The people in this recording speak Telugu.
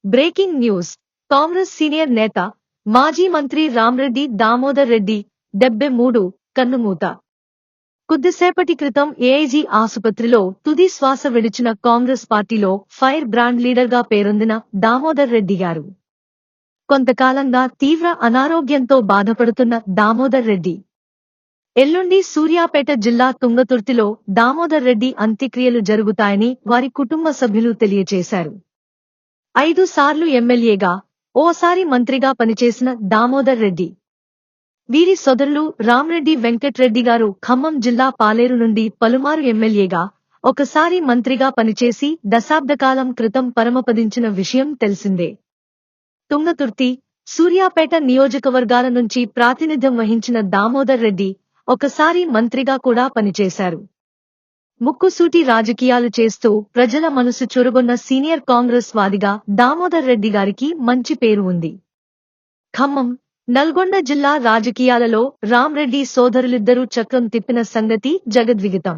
Breaking news. కాంగ్రెస్ సీనియర్ నేత, మాజీ మంత్రి రామ్రెడ్డి దామోదర్ రెడ్డి 73 కన్నుమూత. కొద్దిసేపటి క్రితం ఏఐజీ ఆసుపత్రిలో తుది శ్వాస విడిచిన కాంగ్రెస్ పార్టీలో ఫైర్ బ్రాండ్ లీడర్గా పేరొందిన దామోదర్ రెడ్డి గారు కొంతకాలంగా తీవ్ర అనారోగ్యంతో బాధపడుతున్న దామోదర్ రెడ్డి ఎల్లుండి సూర్యాపేట జిల్లా తుంగతుర్తిలో దామోదర్ రెడ్డి అంత్యక్రియలు జరుగుతాయని వారి కుటుంబ సభ్యులు తెలియజేశారు. 5 సార్లు ఎమ్మెల్యేగా, ఓసారి మంత్రిగా పనిచేసిన దామోదర్ రెడ్డి వీరి సోదరులు రామ్రెడ్డి వెంకట్రెడ్డి గారు ఖమ్మం జిల్లా పాలేరు నుండి పలుమారు ఎమ్మెల్యేగా, ఒకసారి మంత్రిగా పనిచేసి దశాబ్దకాలం క్రితం పరమపదించిన విషయం తెలిసిందే. తుంగతుర్తి, సూర్యాపేట నియోజకవర్గాల నుంచి ప్రాతినిధ్యం వహించిన దామోదర్ రెడ్డి ఒకసారి మంత్రిగా కూడా పనిచేశారు. ముక్కుసూటి రాజకీయాలు చేస్తూ ప్రజల మనసు చొరగొన్న సీనియర్ కాంగ్రెస్ వాదిగా దామోదర్ రెడ్డి గారికి మంచి పేరు ఉంది. ఖమ్మం, నల్గొండ జిల్లా రాజకీయాలలో రామ్రెడ్డి సోదరులిద్దరూ చక్రం తిప్పిన సంగతి జగద్విదితం.